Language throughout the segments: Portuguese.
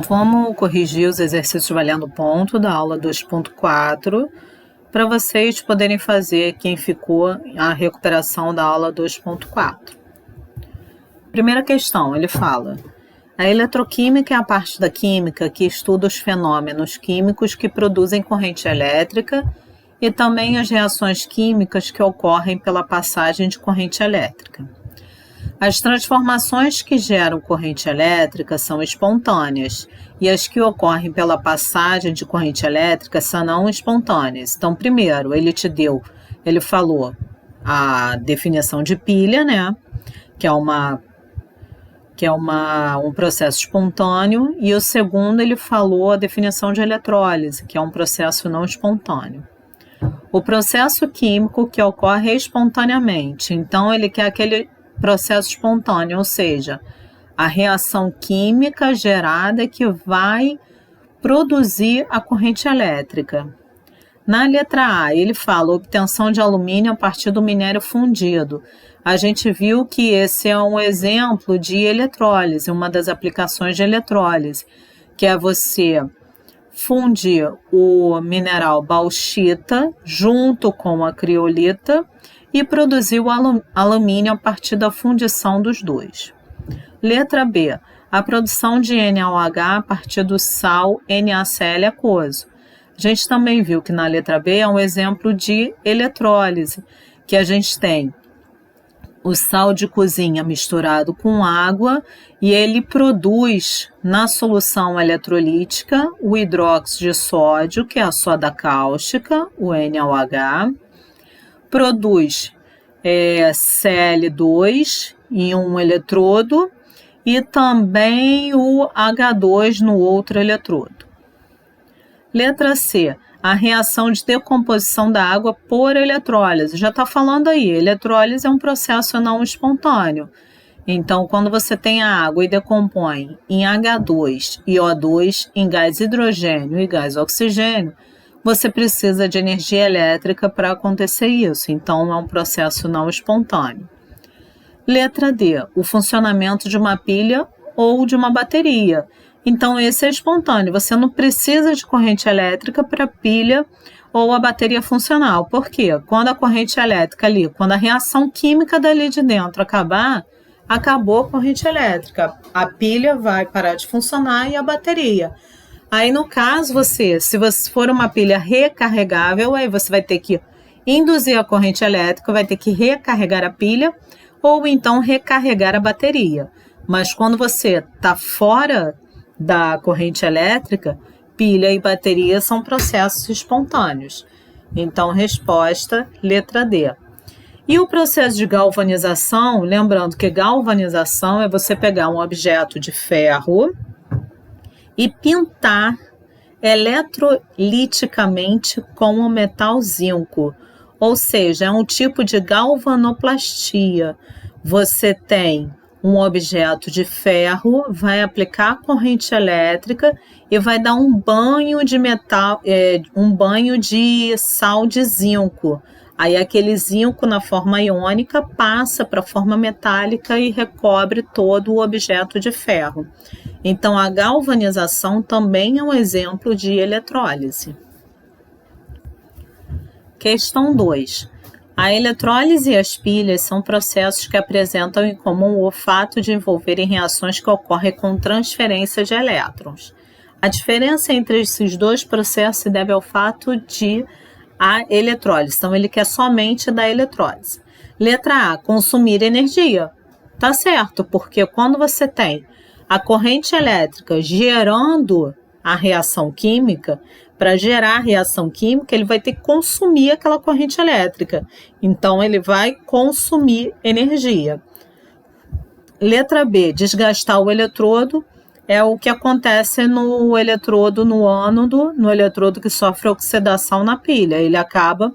Vamos corrigir os exercícios valendo ponto da aula 2.4 para vocês poderem fazer quem ficou a recuperação da aula 2.4. Primeira questão, ele fala: a eletroquímica é a parte da química que estuda os fenômenos químicos que produzem corrente elétrica e também as reações químicas que ocorrem pela passagem de corrente elétrica. As transformações que geram corrente elétrica são espontâneas e as que ocorrem pela passagem de corrente elétrica são não espontâneas. Então, primeiro, ele falou a definição de pilha, né? Que é um processo espontâneo, e o segundo ele falou a definição de eletrólise, que é um processo não espontâneo. O processo químico que ocorre espontaneamente, então ele quer aquele processo espontâneo, ou seja, a reação química gerada que vai produzir a corrente elétrica. Na letra A, ele fala obtenção de alumínio a partir do minério fundido. A gente viu que esse é um exemplo de eletrólise, uma das aplicações de eletrólise, que é você fundir o mineral bauxita junto com a criolita e produzir o alumínio a partir da fundição dos dois. Letra B, a produção de NaOH a partir do sal NaCl aquoso. A gente também viu que na letra B é um exemplo de eletrólise, que a gente tem o sal de cozinha misturado com água e ele produz na solução eletrolítica o hidróxido de sódio, que é a soda cáustica, o NaOH, produz Cl2 em um eletrodo e também o H2 no outro eletrodo. Letra C, a reação de decomposição da água por eletrólise. Já está falando aí, eletrólise é um processo não espontâneo. Então, quando você tem a água e decompõe em H2 e O2, em gás hidrogênio e gás oxigênio, você precisa de energia elétrica para acontecer isso. Então, é um processo não espontâneo. Letra D, o funcionamento de uma pilha ou de uma bateria. Então, esse é espontâneo. Você não precisa de corrente elétrica para a pilha ou a bateria funcionar. Por quê? Quando a corrente elétrica ali, quando a reação química dali de dentro acabar, acabou a corrente elétrica. A pilha vai parar de funcionar e a bateria. Aí, no caso, se você for uma pilha recarregável, aí você vai ter que induzir a corrente elétrica, vai ter que recarregar a pilha ou então recarregar a bateria. Mas quando você está fora da corrente elétrica, pilha e bateria são processos espontâneos. Então, resposta, letra D. E o processo de galvanização, lembrando que galvanização é você pegar um objeto de ferro e pintar eletroliticamente com o metal zinco, ou seja, é um tipo de galvanoplastia. Você tem um objeto de ferro, vai aplicar corrente elétrica e vai dar um banho de metal, um banho de sal de zinco. Aí aquele zinco na forma iônica passa para a forma metálica e recobre todo o objeto de ferro. Então a galvanização também é um exemplo de eletrólise. Questão 2. A eletrólise e as pilhas são processos que apresentam em comum o fato de envolverem reações que ocorrem com transferência de elétrons. A diferença entre esses dois processos se deve ao fato de a eletrólise. Então, ele quer somente da eletrólise. Letra A, consumir energia. Tá certo, porque quando você tem a corrente elétrica gerando a reação química, para gerar a reação química, ele vai ter que consumir aquela corrente elétrica. Então, ele vai consumir energia. Letra B, desgastar o eletrodo. É o que acontece no eletrodo, no ânodo, no eletrodo que sofre oxidação na pilha. Ele acaba,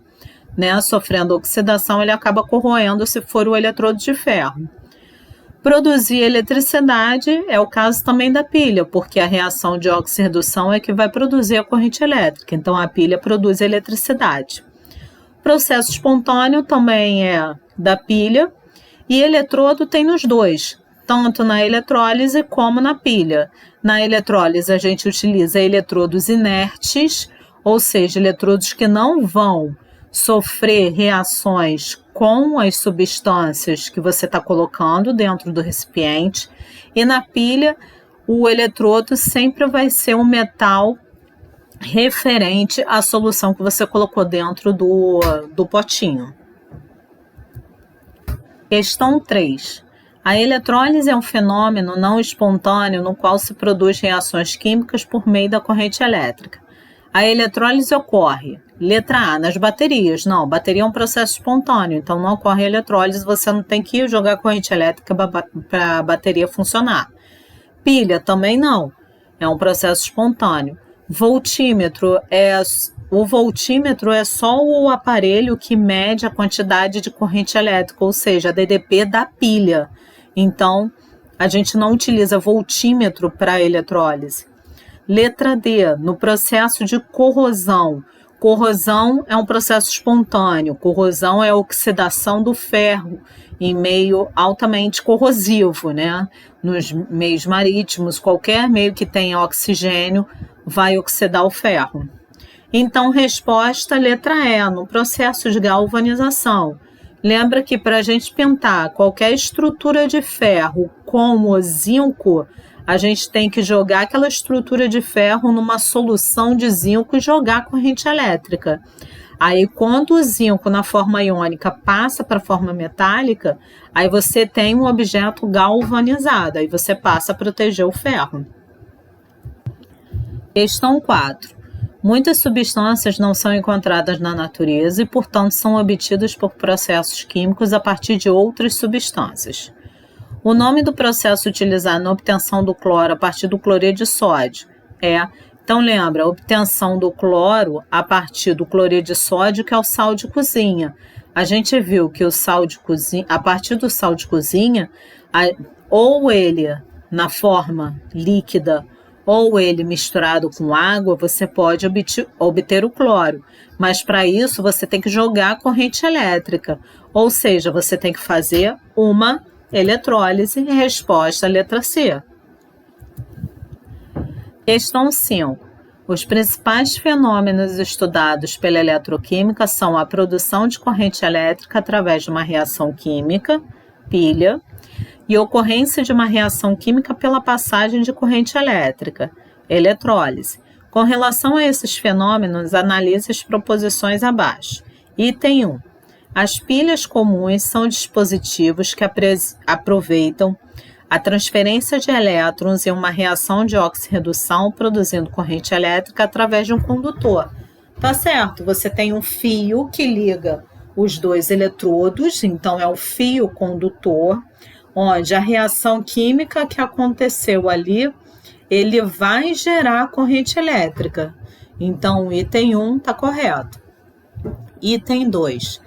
sofrendo oxidação, ele acaba corroendo se for o eletrodo de ferro. Produzir eletricidade é o caso também da pilha, porque a reação de oxirredução é que vai produzir a corrente elétrica. Então, a pilha produz eletricidade. Processo espontâneo também é da pilha e eletrodo tem nos dois. tanto na eletrólise como na pilha. Na eletrólise, a gente utiliza eletrodos inertes, ou seja, eletrodos que não vão sofrer reações com as substâncias que você está colocando dentro do recipiente. E na pilha, o eletrodo sempre vai ser um metal referente à solução que você colocou dentro do potinho. Questão 3. A eletrólise é um fenômeno não espontâneo no qual se produz reações químicas por meio da corrente elétrica. A eletrólise ocorre, letra A, nas baterias. Não, bateria é um processo espontâneo, então não ocorre eletrólise, você não tem que jogar corrente elétrica para a bateria funcionar. Pilha também não, é um processo espontâneo. O voltímetro é só o aparelho que mede a quantidade de corrente elétrica, ou seja, a DDP da pilha. Então, a gente não utiliza voltímetro para eletrólise. Letra D, no processo de corrosão. Corrosão é um processo espontâneo. Corrosão é a oxidação do ferro em meio altamente corrosivo, né? Nos meios marítimos, qualquer meio que tenha oxigênio vai oxidar o ferro. Então, resposta letra E, no processo de galvanização. Lembra que para a gente pintar qualquer estrutura de ferro com o zinco, a gente tem que jogar aquela estrutura de ferro numa solução de zinco e jogar corrente elétrica. Aí, quando o zinco na forma iônica passa para a forma metálica, aí você tem um objeto galvanizado, aí você passa a proteger o ferro. Questão 4. Muitas substâncias não são encontradas na natureza e, portanto, são obtidas por processos químicos a partir de outras substâncias. O nome do processo utilizado na obtenção do cloro a partir do cloreto de sódio é, então lembra, a obtenção do cloro a partir do cloreto de sódio, que é o sal de cozinha. A gente viu que o sal de cozinha, a partir do sal de cozinha, ou ele na forma líquida ou ele misturado com água, você pode obter o cloro. Mas para isso você tem que jogar a corrente elétrica, ou seja, você tem que fazer uma eletrólise. Resposta letra C. Questão 5. Os principais fenômenos estudados pela eletroquímica são a produção de corrente elétrica através de uma reação química, pilha, e ocorrência de uma reação química pela passagem de corrente elétrica, eletrólise. Com relação a esses fenômenos, analise as proposições abaixo. Item 1. As pilhas comuns são dispositivos que aproveitam a transferência de elétrons em uma reação de oxirredução, produzindo corrente elétrica através de um condutor. Tá certo, você tem um fio que liga os dois eletrodos, então é o fio condutor, onde a reação química que aconteceu ali, ele vai gerar corrente elétrica. Então, o item 1 está correto. Item 2.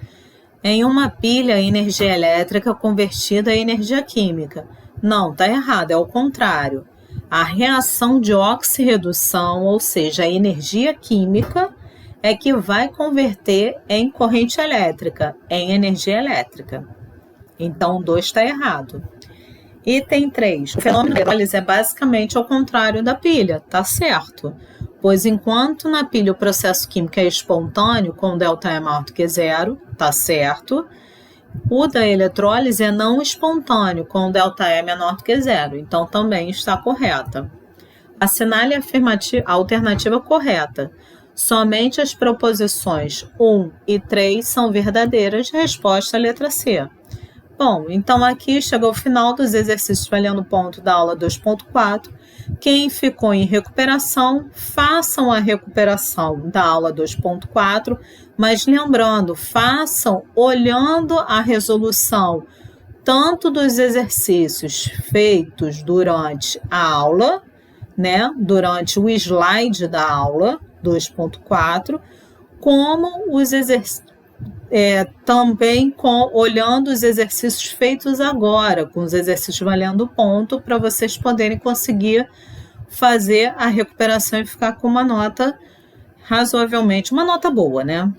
Em uma pilha, a energia elétrica é convertida a energia química. Não, está errado, é o contrário. A reação de oxirredução, ou seja, a energia química, é que vai converter em corrente elétrica, em energia elétrica. Então, o 2 está errado. Item 3. O fenômeno da eletrólise é basicamente ao contrário da pilha. Está certo. Pois enquanto na pilha o processo químico é espontâneo, com ΔE maior do que zero, está certo. O da eletrólise é não espontâneo, com ΔE menor do que zero. Então, também está correta. Assinale a alternativa correta. Somente as proposições 1 e 3 são verdadeiras. Resposta letra C. Bom, então aqui chegou o final dos exercícios valendo ponto da aula 2.4. Quem ficou em recuperação, façam a recuperação da aula 2.4, mas lembrando, façam olhando a resolução tanto dos exercícios feitos durante a aula, né, durante o slide da aula 2.4, como os exercícios. Também olhando os exercícios feitos agora, com os exercícios valendo ponto, para vocês poderem conseguir fazer a recuperação e ficar com uma nota razoavelmente, uma nota boa, né?